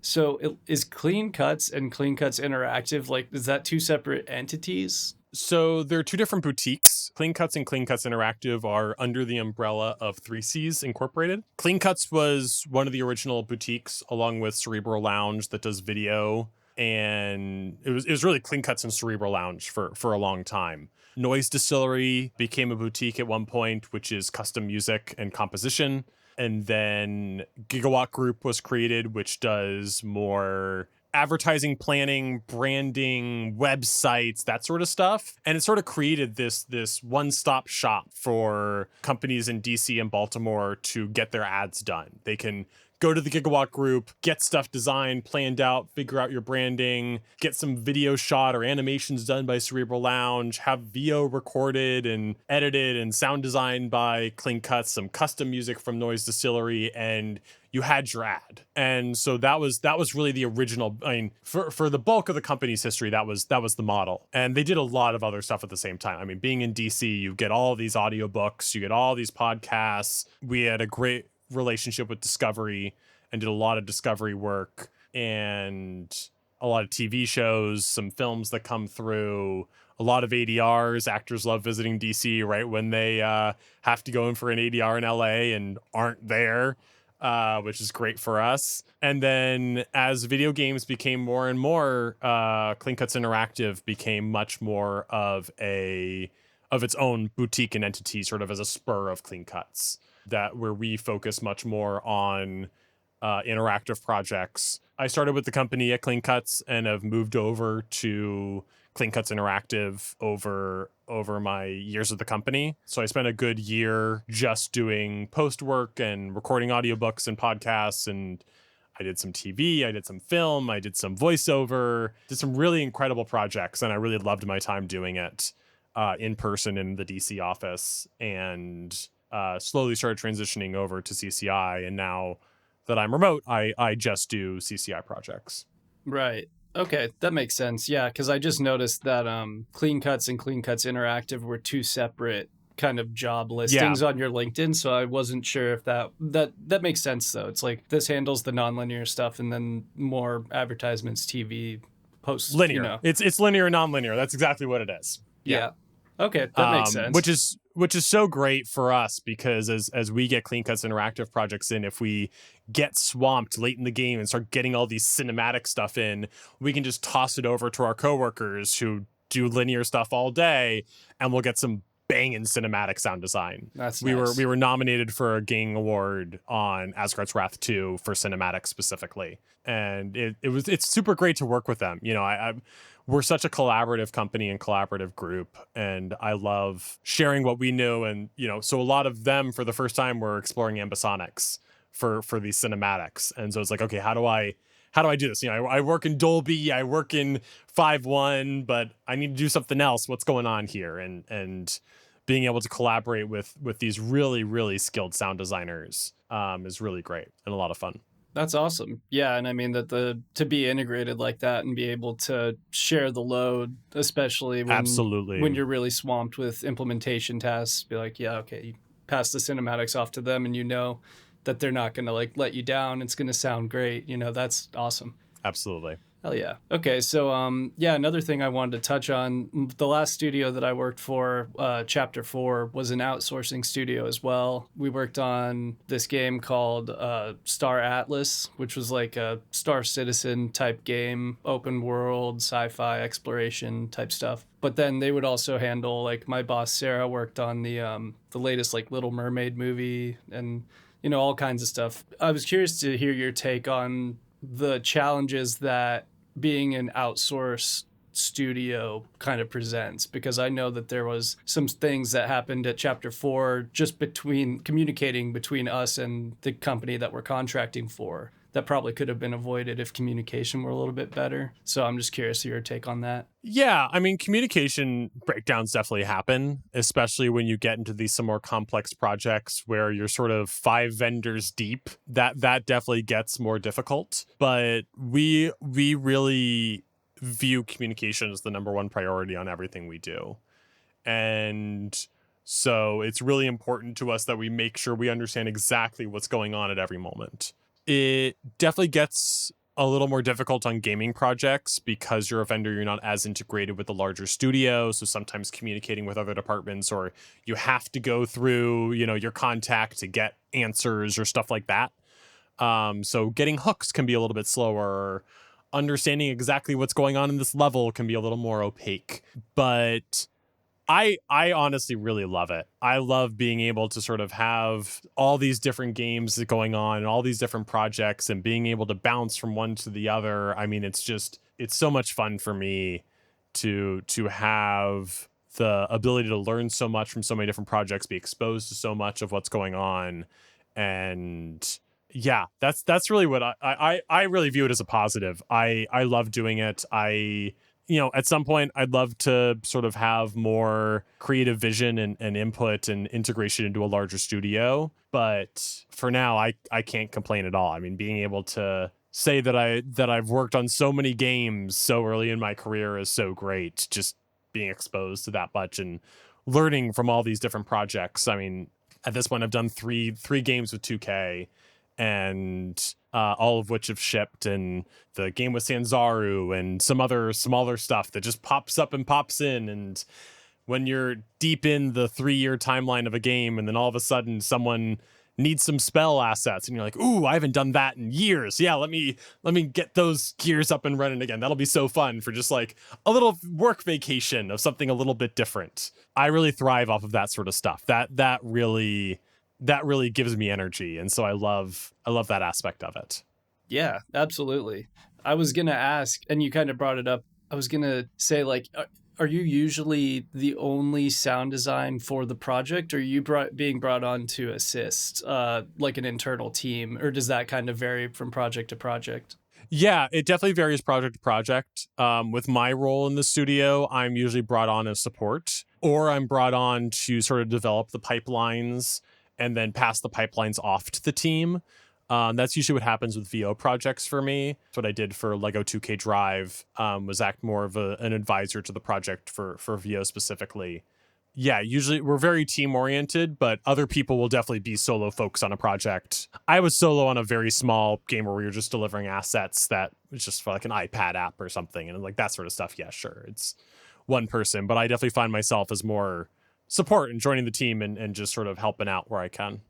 is Clean Cuts and Clean Cuts Interactive, like, is that two separate entities? So there are two different boutiques. Clean Cuts and Clean Cuts Interactive are under the umbrella of 3Cs Incorporated. Clean Cuts was one of the original boutiques, along with Cerebral Lounge, that does video. And it was really Clean Cuts and Cerebral Lounge for a long time. Noise Distillery became a boutique at one point, which is custom music and composition. And then Gigawatt Group was created, which does more advertising planning, branding, websites, that sort of stuff. And it sort of created this one-stop shop for companies in DC and Baltimore to get their ads done. They can go to the Gigawatt Group, get stuff designed, planned out, figure out your branding, get some video shot or animations done by Cerebral Lounge, have VO recorded and edited and sound designed by Clean Cuts, some custom music from Noise Distillery, and you had your ad. And so that was really the original. I mean, for the bulk of the company's history, that was the model. And they did a lot of other stuff at the same time. I mean, being in DC, you get all these audiobooks, you get all these podcasts. We had a great relationship with Discovery and did a lot of Discovery work and a lot of TV shows, some films that come through, a lot of ADRs. Actors love visiting DC right when they have to go in for an ADR in LA and aren't there, which is great for us. And then as video games became more and more, Clean Cuts Interactive became much more of its own boutique and entity, sort of as a spur of Clean Cuts, where we focus much more on interactive projects. I started with the company at Clean Cuts and have moved over to Clean Cuts Interactive over my years at the company. So I spent a good year just doing post work and recording audiobooks and podcasts, and I did some TV, I did some film, I did some voiceover, did some really incredible projects, and I really loved my time doing it in person in the DC office, and slowly started transitioning over to CCI. And now that I'm remote, I just do CCI projects. Right. Okay, that makes sense. Yeah, because I just noticed that Clean Cuts and Clean Cuts Interactive were two separate kind of job listings on your LinkedIn, so I wasn't sure if that makes sense though. It's like this handles the nonlinear stuff, and then more advertisements, TV, posts. Linear. It's linear and nonlinear. That's exactly what it is. Yeah. Okay, that makes sense. Which is so great for us, because as we get Clean Cuts Interactive projects in, if we get swamped late in the game and start getting all these cinematic stuff in, we can just toss it over to our coworkers who do linear stuff all day, and we'll get some banging cinematic sound design. That's nice. We were nominated for a Gang Award on Asgards Wrath 2 for cinematic specifically, and it's super great to work with them. We're such a collaborative company and collaborative group, and I love sharing what we know. And so a lot of them, for the first time, were exploring ambisonics for these cinematics. And so it's like, okay, how do I do this? I work in Dolby, I work in 5.1, but I need to do something else. What's going on here? And being able to collaborate with these really, really skilled sound designers is really great and a lot of fun. That's awesome. Yeah, and I mean that to be integrated like that and be able to share the load, especially when you're really swamped with implementation tasks, be like, yeah, okay, you pass the cinematics off to them and that they're not going to like let you down. It's going to sound great. That's awesome. Absolutely. Hell yeah. Okay, so another thing I wanted to touch on, the last studio that I worked for, Chapter 4, was an outsourcing studio as well. We worked on this game called Star Atlas, which was like a Star Citizen type game, open world, sci-fi exploration type stuff. But then they would also handle, like, my boss Sarah worked on the latest like Little Mermaid movie and all kinds of stuff. I was curious to hear your take on the challenges that being an outsourced studio kind of presents, because I know that there was some things that happened at Chapter 4 just communicating between us and the company that we're contracting for that probably could have been avoided if communication were a little bit better. So I'm just curious to your take on that. Yeah, I mean, communication breakdowns definitely happen, especially when you get into these some more complex projects where you're sort of 5 vendors deep. That definitely gets more difficult. But we really view communication as the number one priority on everything we do. And so it's really important to us that we make sure we understand exactly what's going on at every moment. It definitely gets a little more difficult on gaming projects because you're a vendor, you're not as integrated with the larger studio. So sometimes communicating with other departments, or you have to go through, your contact to get answers or stuff like that. So getting hooks can be a little bit slower. Understanding exactly what's going on in this level can be a little more opaque. But I honestly really love it. I love being able to sort of have all these different games going on and all these different projects and being able to bounce from one to the other. I mean, it's so much fun for me to have the ability to learn so much from so many different projects, be exposed to so much of what's going on. And yeah, that's really what I really view it as a positive. I love doing it. At some point, I'd love to sort of have more creative vision and input and integration into a larger studio. But for now, I can't complain at all. I mean, being able to say that I've worked on so many games so early in my career is so great. Just being exposed to that much and learning from all these different projects. I mean, at this point, I've done three games with 2K. And all of which have shipped, and the game with Sanzaru and some other smaller stuff that just pops up and pops in. And when you're deep in the 3-year timeline of a game, and then all of a sudden someone needs some spell assets, and you're like, ooh, I haven't done that in years. Yeah, let me get those gears up and running again. That'll be so fun for just like a little work vacation of something a little bit different. I really thrive off of that sort of stuff. That really gives me energy. And so I love that aspect of it. Yeah, absolutely. I was going to ask, and you kind of brought it up. I was going to say, like, are you usually the only sound design for the project, or are you being brought on to assist, like an internal team, or does that kind of vary from project to project? Yeah, it definitely varies project to project. With my role in the studio, I'm usually brought on as support, or I'm brought on to sort of develop the pipelines and then pass the pipelines off to the team. That's usually what happens with VO projects for me. That's what I did for Lego 2K Drive, was act more of an advisor to the project for VO specifically. Yeah, usually we're very team oriented, but other people will definitely be solo folks on a project. I was solo on a very small game where we were just delivering assets that was just for like an iPad app or something. And like that sort of stuff. Yeah, sure. It's one person, but I definitely find myself as more support and joining the team and just sort of helping out where I can,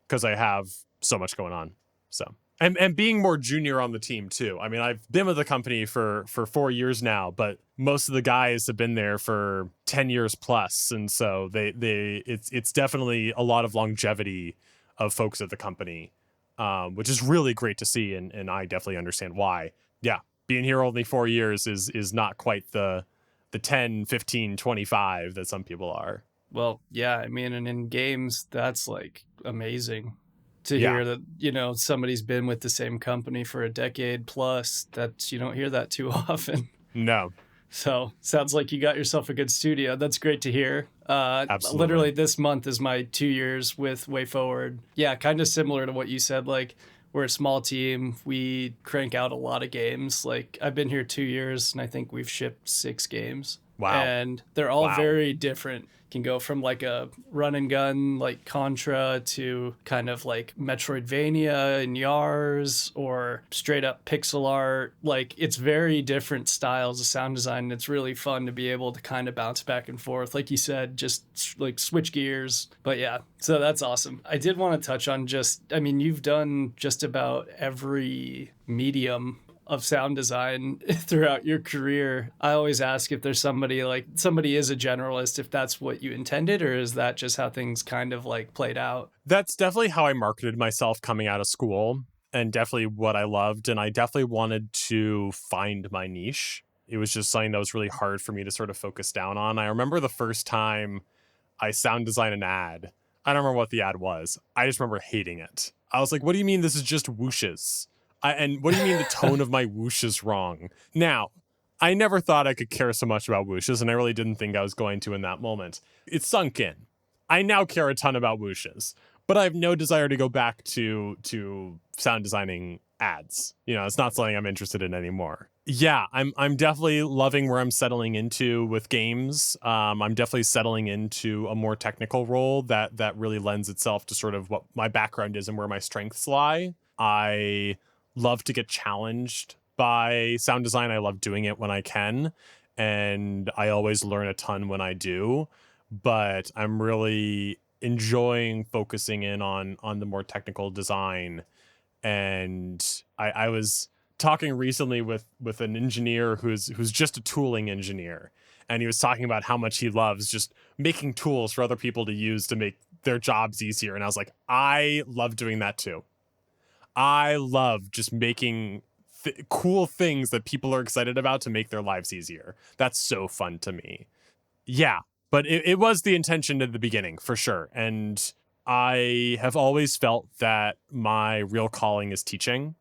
because I have so much going on. So and being more junior on the team too. I mean, I've been with the company for 4 years now, but most of the guys have been there for 10 years plus, and so it's definitely a lot of longevity of folks at the company, which is really great to see, and I definitely understand why. Yeah, being here only 4 years is not quite the 10, 15, 25 that some people are. Well, yeah, I mean, and in games, that's like amazing to Yeah. hear that, somebody's been with the same company for a decade plus. That you don't hear that too often. No, So sounds like you got yourself a good studio. That's great to hear. absolutely. Literally this month is my 2 years with Way Forward. Yeah, kind of similar to what you said. Like, we're a small team. We crank out a lot of games. Like, I've been here 2 years and I think we've shipped 6 games. Wow. And they're all Wow. very different. Can go from like a run and gun like Contra to kind of like Metroidvania and Yars, or straight up pixel art. Like, it's very different styles of sound design, and it's really fun to be able to kind of bounce back and forth. Like you said, just like switch gears. But yeah, so that's awesome. I did want to touch on you've done just about every medium of sound design throughout your career. I always ask if there's somebody is a generalist, if that's what you intended, or is that just how things kind of like played out? That's definitely how I marketed myself coming out of school, and definitely what I loved. And I definitely wanted to find my niche. It was just something that was really hard for me to sort of focus down on. I remember the first time I sound designed an ad. I don't remember what the ad was. I just remember hating it. I was like, what do you mean this is just whooshes? And what do you mean the tone of my whoosh is wrong? Now, I never thought I could care so much about whooshes, and I really didn't think I was going to in that moment. It sunk in. I now care a ton about whooshes, but I have no desire to go back to sound designing ads. It's not something I'm interested in anymore. Yeah, I'm definitely loving where I'm settling into with games. I'm definitely settling into a more technical role that really lends itself to sort of what my background is and where my strengths lie. I love to get challenged by sound design. I love doing it when I can, and I always learn a ton when I do. But I'm really enjoying focusing in on the more technical design. And I was talking recently with an engineer who's just a tooling engineer, and he was talking about how much he loves just making tools for other people to use to make their jobs easier. And I was like, I love doing that too. I love just making cool things that people are excited about to make their lives easier. That's so fun to me. Yeah, but it was the intention at the beginning, for sure. And I have always felt that my real calling is teaching,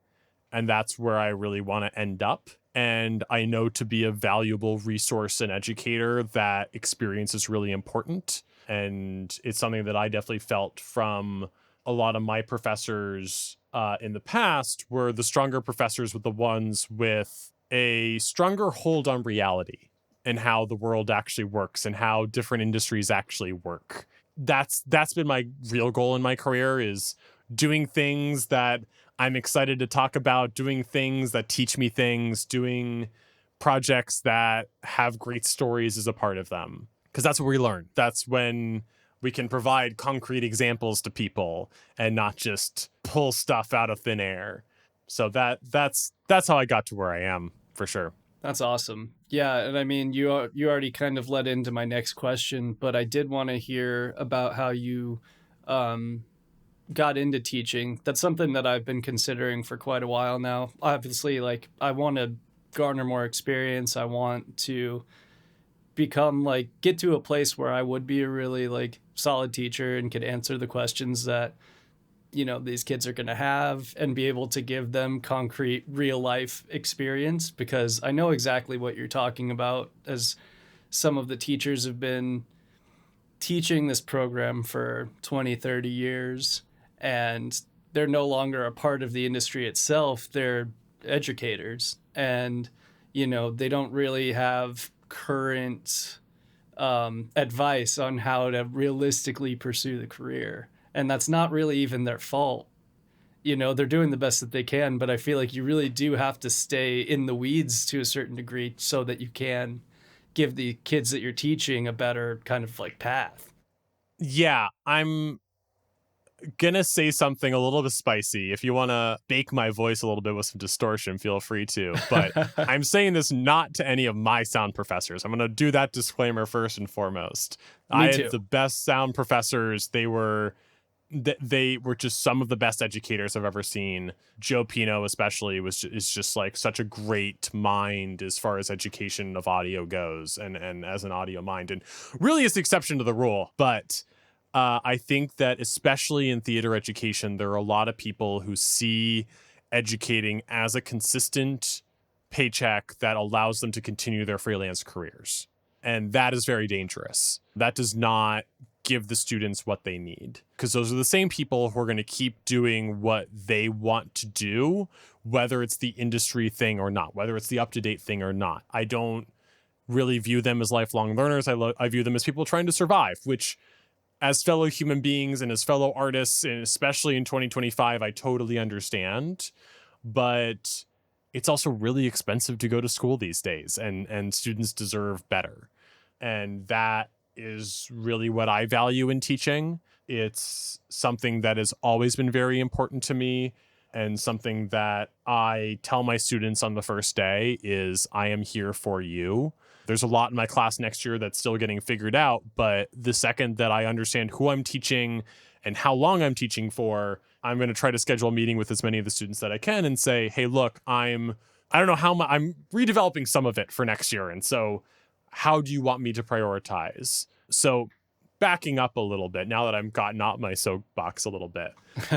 and that's where I really want to end up. And I know to be a valuable resource and educator, that experience is really important. And it's something that I definitely felt from a lot of my professors in the past, were the stronger professors with the ones with a stronger hold on reality and how the world actually works and how different industries actually work. That's been my real goal in my career, is doing things that I'm excited to talk about, doing things that teach me things, doing projects that have great stories as a part of them. Because that's what we learn. That's when we can provide concrete examples to people and not just pull stuff out of thin air. So that's how I got to where I am, for sure. That's awesome. Yeah, and I mean, you already kind of led into my next question, but I did want to hear about how you got into teaching. That's something that I've been considering for quite a while now. Obviously, like, I want to garner more experience. I want to get to a place where I would be a really like solid teacher and could answer the questions that these kids are going to have, and be able to give them concrete real life experience, because I know exactly what you're talking about, as some of the teachers have been teaching this program for 20-30 years, and they're no longer a part of the industry itself. They're educators, and they don't really have current advice on how to realistically pursue the career. And that's not really even their fault. They're doing the best that they can, but I feel like you really do have to stay in the weeds to a certain degree so that you can give the kids that you're teaching a better kind of like path. Yeah, I'm gonna say something a little bit spicy. If you want to bake my voice a little bit with some distortion, feel free to. But I'm saying this not to any of my sound professors. I'm gonna do that disclaimer first and foremost. I too. had the best sound professors. They were just some of the best educators I've ever seen. Joe Pino especially is just like such a great mind as far as education of audio goes, and as an audio mind, and really is the exception to the rule. But I think that especially in theater education, there are a lot of people who see educating as a consistent paycheck that allows them to continue their freelance careers. And that is very dangerous. That does not give the students what they need, because those are the same people who are going to keep doing what they want to do, whether it's the industry thing or not, whether it's the up-to-date thing or not. I don't really view them as lifelong learners. I view them as people trying to survive, which as fellow human beings and as fellow artists, and especially in 2025, I totally understand. But it's also really expensive to go to school these days, and students deserve better. And that is really what I value in teaching. It's something that has always been very important to me, and something that I tell my students on the first day is, I am here for you. There's a lot in my class next year that's still getting figured out, but the second that I understand who I'm teaching and how long I'm teaching for, I'm going to try to schedule a meeting with as many of the students that I can and say, hey, look, I don't know how much, I'm redeveloping some of it for next year. And so how do you want me to prioritize? So backing up a little bit, now that I've gotten out my soapbox a little bit,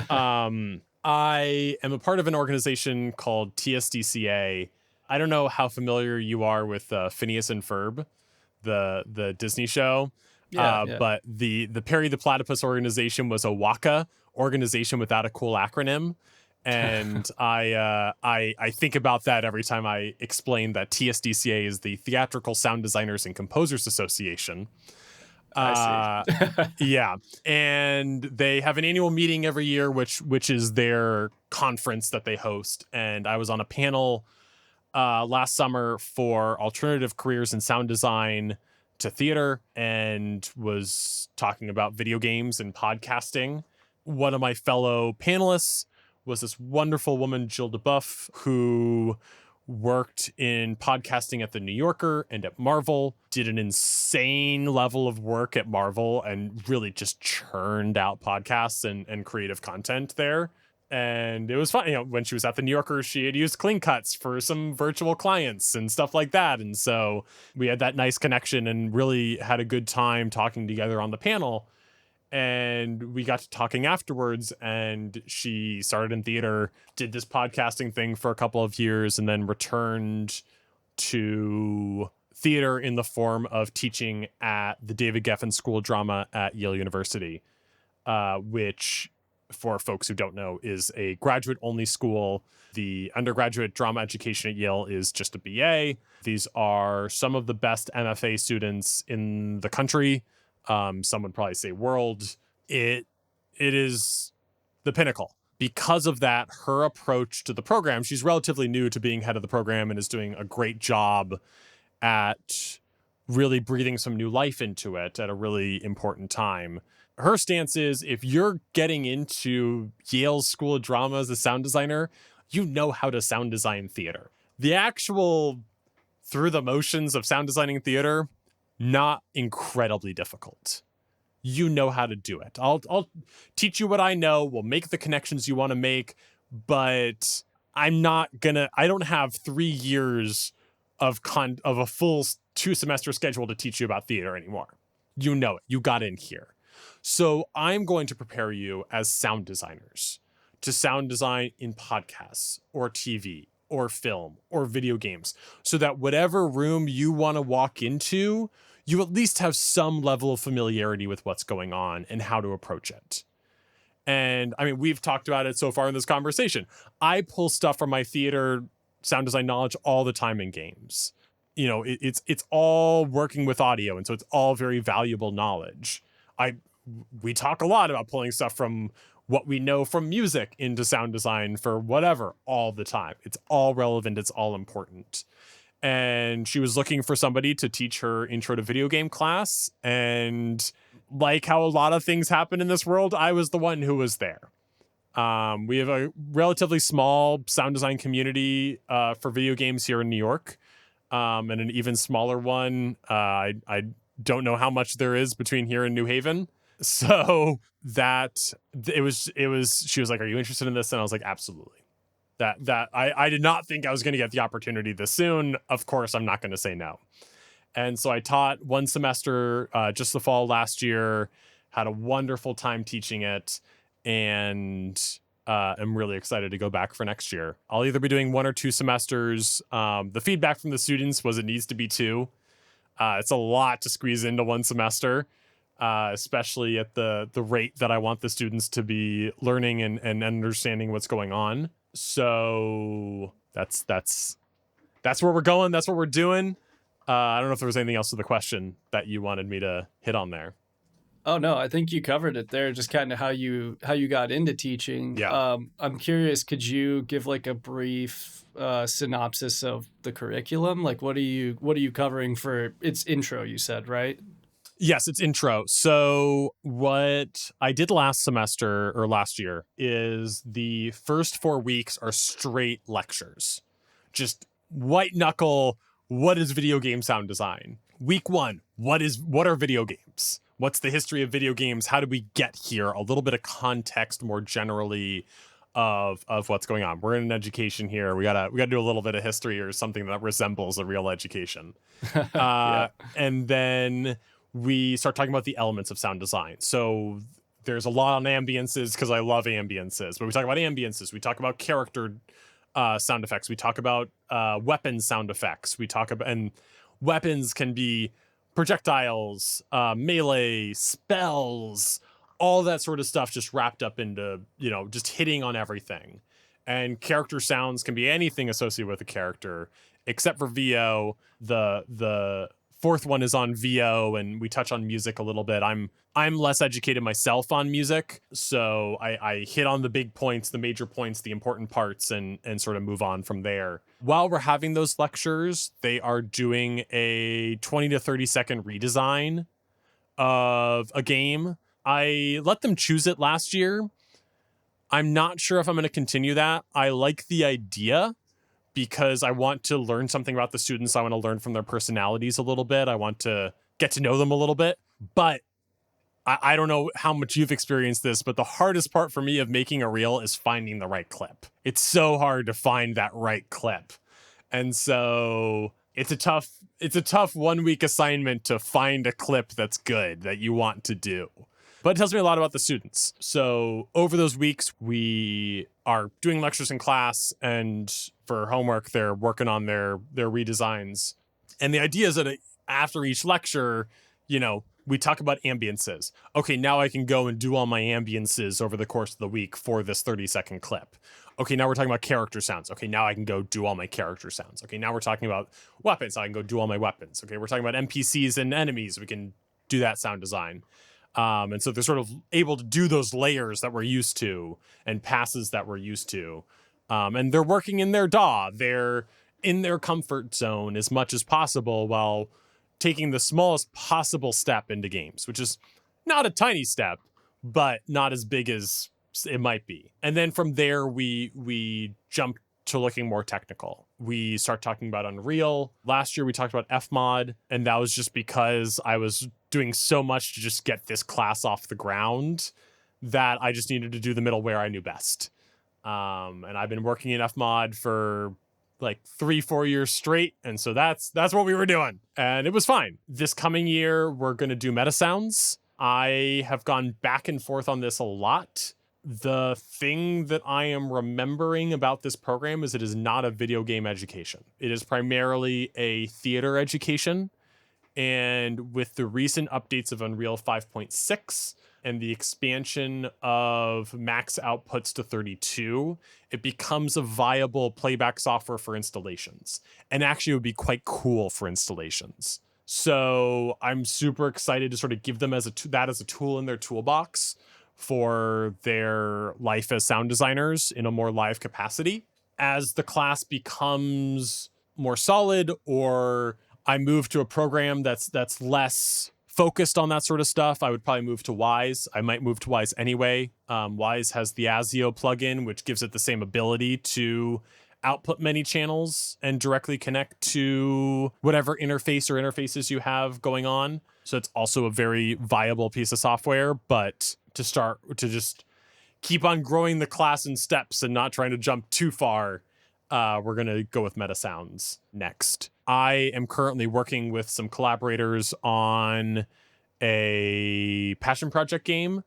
I am a part of an organization called TSDCA. I don't know how familiar you are with Phineas and Ferb, the Disney show. Yeah. But the Perry the Platypus organization was a WACA, organization without a cool acronym. And I think about that every time I explain that TSDCA is the Theatrical Sound Designers and Composers Association. I see. Yeah. And they have an annual meeting every year, which is their conference that they host. And I was on a panel last summer for alternative careers in sound design to theater, and was talking about video games and podcasting. One of my fellow panelists was this wonderful woman, Jill DeBuff, who worked in podcasting at The New Yorker and at Marvel, did an insane level of work at Marvel, and really just churned out podcasts and creative content there. And it was fun. When she was at The New Yorker, she had used Clean Cuts for some virtual clients and stuff like that. And so we had that nice connection and really had a good time talking together on the panel. And we got to talking afterwards, and she started in theater, did this podcasting thing for a couple of years, and then returned to theater in the form of teaching at the David Geffen School of Drama at Yale University, which, for folks who don't know, is a graduate-only school. The undergraduate drama education at Yale is just a BA. These are some of the best MFA students in the country. Some would probably say world. It is the pinnacle. Because of that, her approach to the program, she's relatively new to being head of the program and is doing a great job at really breathing some new life into it at a really important time. Her stance is, if you're getting into Yale's School of Drama as a sound designer, you know how to sound design theater. The actual through the motions of sound designing theater, not incredibly difficult. You know how to do it. I'll teach you what I know. We'll make the connections you want to make, but I don't have 3 years of a full 2-semester schedule to teach you about theater anymore. You know it. You got in here. So I'm going to prepare you as sound designers to sound design in podcasts or TV or film or video games, so that whatever room you want to walk into, you at least have some level of familiarity with what's going on and how to approach it. And I mean, we've talked about it so far in this conversation. I pull stuff from my theater sound design knowledge all the time in games. It's all working with audio, and so it's all very valuable knowledge. We talk a lot about pulling stuff from what we know from music into sound design for whatever all the time. It's all relevant. It's all important. And she was looking for somebody to teach her intro to video game class. And like how a lot of things happen in this world, I was the one who was there. We have a relatively small sound design community for video games here in New York, and an even smaller one. I don't know how much there is between here and New Haven. So she was like, are you interested in this? And I was like, absolutely. I did not think I was going to get the opportunity this soon. Of course, I'm not going to say no. And so I taught one semester just the fall last year, Had a wonderful time teaching it, and I'm really excited to go back for next year. I'll either be doing 1 or 2 semesters. The feedback from the students was it needs to be 2. It's a lot to squeeze into 1 semester, especially at the rate that I want the students to be learning and understanding what's going on. So that's where we're going. That's what we're doing. I don't know if there was anything else to the question that you wanted me to hit on there. Oh no, I think you covered it there. Just kind of how you got into teaching. Yeah. I'm curious. Could you give like a brief synopsis of the curriculum? Like, what are you covering for its intro? You said, right? Yes, it's intro. So what I did last semester or last year is the first 4 weeks are straight lectures, just white knuckle. What is video game sound design? Week 1, what are video games? What's the history of video games? How did we get here? A little bit of context more generally of what's going on. We're in an education here. We gotta do a little bit of history or something that resembles a real education. Yeah. And then we start talking about the elements of sound design. So there's a lot on ambiences because I love ambiences. But we talk about ambiences. We talk about character sound effects. We talk about weapon sound effects. We talk about, and weapons can be projectiles, melee, spells, all that sort of stuff just wrapped up into, just hitting on everything. And character sounds can be anything associated with a character, except for VO. The 4th one is on VO, and we touch on music a little bit. I'm less educated myself on music, so I hit on the big points, the major points, the important parts, and sort of move on from there. While we're having those lectures, they are doing a 20 to 30 second redesign of a game. I let them choose it last year. I'm not sure if I'm going to continue that. I like the idea because I want to learn something about the students. I want to learn from their personalities a little bit. I want to get to know them a little bit. But I don't know how much you've experienced this, but the hardest part for me of making a reel is finding the right clip. It's so hard to find that right clip. And so it's a tough 1 week assignment to find a clip that's good that you want to do. But it tells me a lot about the students. So over those weeks, we are doing lectures in class, and for homework, they're working on their redesigns. And the idea is that after each lecture, we talk about ambiences. Okay, now I can go and do all my ambiences over the course of the week for this 30-second clip. Okay, now we're talking about character sounds. Okay, now I can go do all my character sounds. Okay, now we're talking about weapons. I can go do all my weapons. Okay, we're talking about NPCs and enemies. We can do that sound design. And so they're sort of able to do those layers that we're used to and passes that we're used to. And they're working in their DAW. They're in their comfort zone as much as possible while taking the smallest possible step into games, which is not a tiny step, but not as big as it might be. And then from there, we jump to looking more technical. We start talking about Unreal. Last year, we talked about Fmod, and that was just because I was doing so much to just get this class off the ground that I just needed to do the middleware I knew best. And I've been working in Fmod for like 3-4 years straight, and so that's what we were doing, and it was fine. This coming year, we're going to do Metasounds. I have gone back and forth on this a lot. The thing that I am remembering about this program is it is not a video game education. It is primarily a theater education. And with the recent updates of Unreal 5.6 and the expansion of max outputs to 32, it becomes a viable playback software for installations. And actually, it would be quite cool for installations. So I'm super excited to sort of give them that as a tool in their toolbox for their life as sound designers in a more live capacity. As the class becomes more solid, or I move to a program that's less focused on that sort of stuff, I would probably move to Wise. I might move to Wise anyway. Wise has the ASIO plugin, which gives it the same ability to output many channels and directly connect to whatever interface or interfaces you have going on. So it's also a very viable piece of software. But to just keep on growing the class in steps and not trying to jump too far, we're going to go with Metasounds next. I am currently working with some collaborators on a passion project game,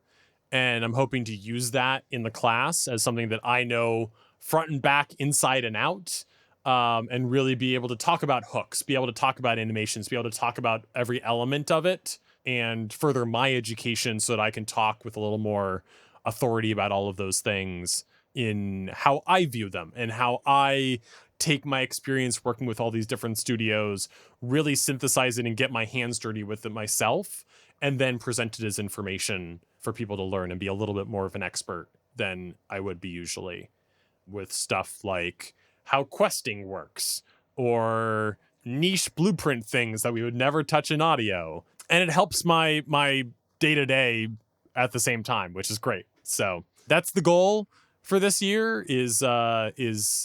and I'm hoping to use that in the class as something that I know front and back, inside and out, and really be able to talk about hooks, be able to talk about animations, be able to talk about every element of it, and further my education so that I can talk with a little more authority about all of those things in how I view them and how I take my experience working with all these different studios, really synthesize it and get my hands dirty with it myself, and then present it as information for people to learn and be a little bit more of an expert than I would be usually with stuff like how questing works or niche blueprint things that we would never touch in audio. And it helps my day-to-day at the same time, which is great. So that's the goal for this year is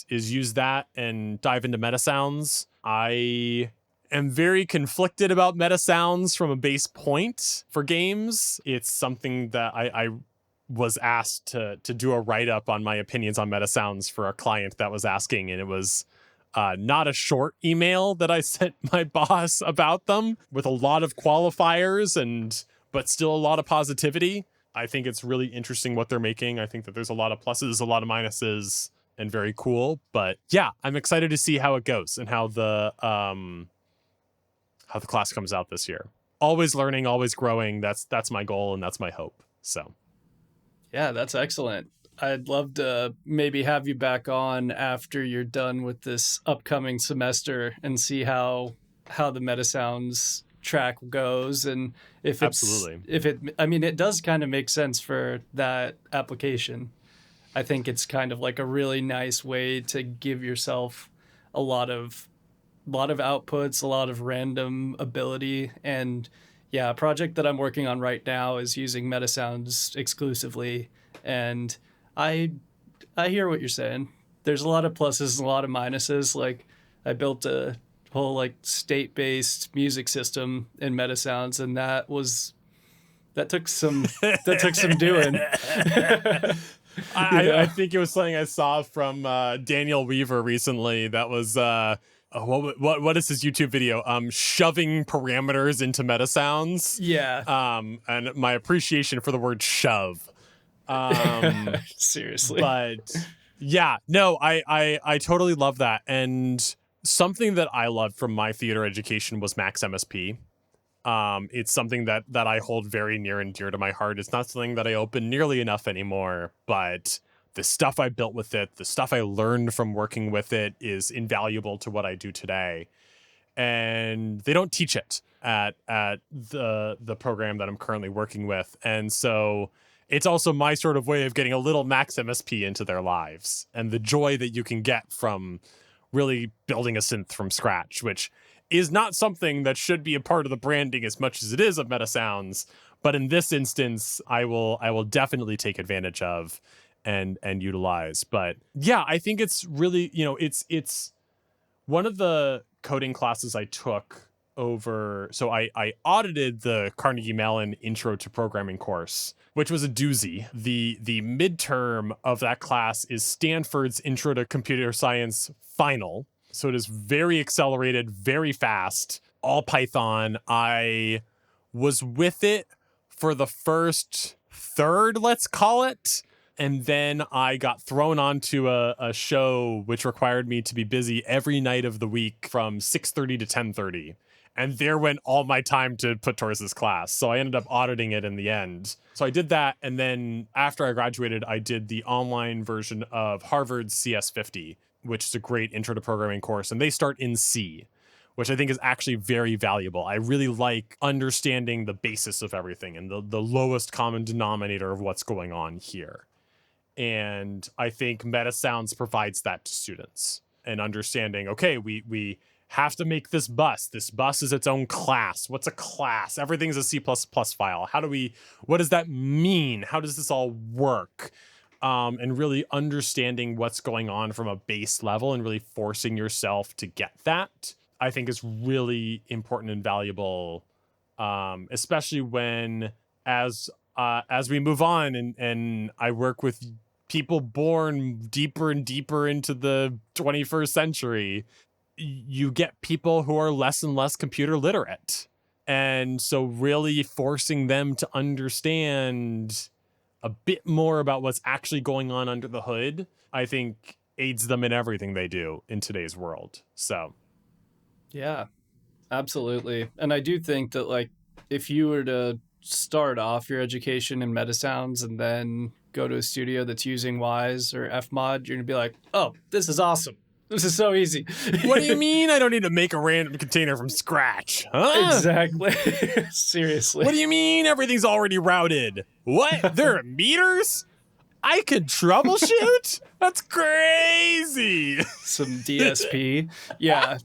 use that and dive into Metasounds. I am very conflicted about Metasounds from a base point for games. It's something that I was asked to do a write-up on my opinions on Metasounds for a client that was asking, and it was not a short email that I sent my boss about them with a lot of qualifiers but still a lot of positivity. I think it's really interesting what they're making. I think that there's a lot of pluses, a lot of minuses, and very cool. But yeah, I'm excited to see how it goes and how the class comes out this year. Always learning, always growing. That's my goal and that's my hope. So yeah, that's excellent. I'd love to maybe have you back on after you're done with this upcoming semester and see how the Metasounds track goes, and if it's absolutely, it does kind of make sense for that application. I think it's kind of like a really nice way to give yourself a lot of outputs, a lot of random ability. And yeah, a project that I'm working on right now is using Metasounds exclusively, and I hear what you're saying. There's a lot of pluses and a lot of minuses. Like, I built a whole like state-based music system in Metasounds, and that took some doing. I think it was something I saw from Daniel Weaver recently. That was what is his YouTube video? Shoving parameters into Metasounds. Yeah. And my appreciation for the word shove. Seriously. But yeah, no, I totally love that. And something that I loved from my theater education was Max MSP. It's something that I hold very near and dear to my heart. It's not something that I open nearly enough anymore, but the stuff I built with it, the stuff I learned from working with it is invaluable to what I do today. And they don't teach it at the program that I'm currently working with. And so it's also my sort of way of getting a little Max MSP into their lives and the joy that you can get from really building a synth from scratch, which is not something that should be a part of the branding as much as it is of Metasounds. But in this instance, I will definitely take advantage of and utilize. But yeah, I think it's really, it's one of the coding classes I took over. So I audited the Carnegie Mellon Intro to Programming course, which was a doozy. The midterm of that class is Stanford's Intro to Computer Science final. So it is very accelerated, very fast, all Python. I was with it for the first third, let's call it. And then I got thrown onto a show which required me to be busy every night of the week from 6:30 to 10:30. And there went all my time to put towards this class. So I ended up auditing it in the end. So I did that. And then after I graduated, I did the online version of Harvard's CS50, which is a great intro to programming course. And they start in C, which I think is actually very valuable. I really like understanding the basis of everything and the lowest common denominator of what's going on here. And I think Metasounds provides that to students and understanding, okay, we have to make this bus. This bus is its own class. What's a class? Everything's a C++ file. What does that mean? How does this all work? And really understanding what's going on from a base level and really forcing yourself to get that, I think is really important and valuable, especially when as we move on and I work with people born deeper and deeper into the 21st century, you get people who are less and less computer literate. And so really forcing them to understand a bit more about what's actually going on under the hood, I think aids them in everything they do in today's world. So, yeah, absolutely. And I do think that, like, if you were to start off your education in Metasounds and then go to a studio that's using Wise or Fmod, you're going to be like, oh, this is awesome. This is so easy. What do you mean I don't need to make a random container from scratch? Huh? Exactly. Seriously. What do you mean everything's already routed? What? There are meters? I could troubleshoot? That's crazy. Some DSP. Yeah.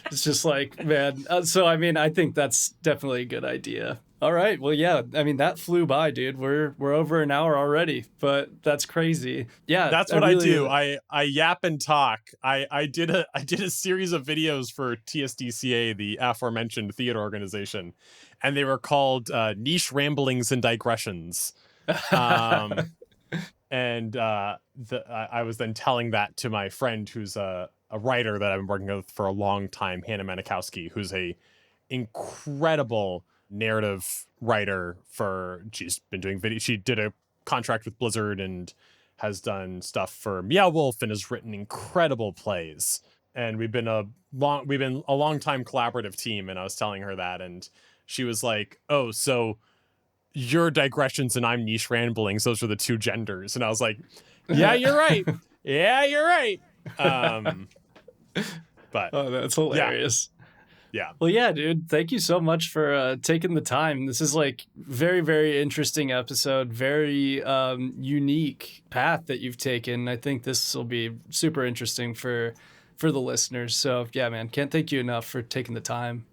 It's just like, man. So, I mean, I think that's definitely a good idea. All right. Well, yeah. I mean, that flew by, dude. We're over an hour already, but that's crazy. Yeah. That's what I do. I yap and talk. I did a series of videos for TSDCA, the aforementioned theater organization, and they were called Niche Ramblings and Digressions. And I was then telling that to my friend who's a writer that I've been working with for a long time, Hannah Manikowski, who's a incredible narrative writer. She's been doing video. She did a contract with Blizzard and has done stuff for Meow Wolf and has written incredible plays. And we've been a long time collaborative team. And I was telling her that, and she was like, "Oh, so your digressions and I'm niche ramblings. Those are the two genders." And I was like, "Yeah, you're right. Yeah, you're right." But oh, that's hilarious. Yeah. Well, yeah, dude. Thank you so much for taking the time. This is like very, very interesting episode. Very unique path that you've taken. I think this will be super interesting for the listeners. So yeah, man, can't thank you enough for taking the time.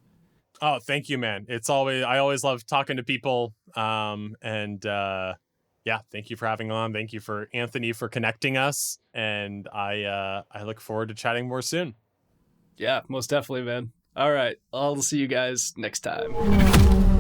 Oh, thank you, man. I always love talking to people. Yeah, thank you for having on. Thank you for Anthony for connecting us. And I look forward to chatting more soon. Yeah, most definitely, man. All right. I'll see you guys next time.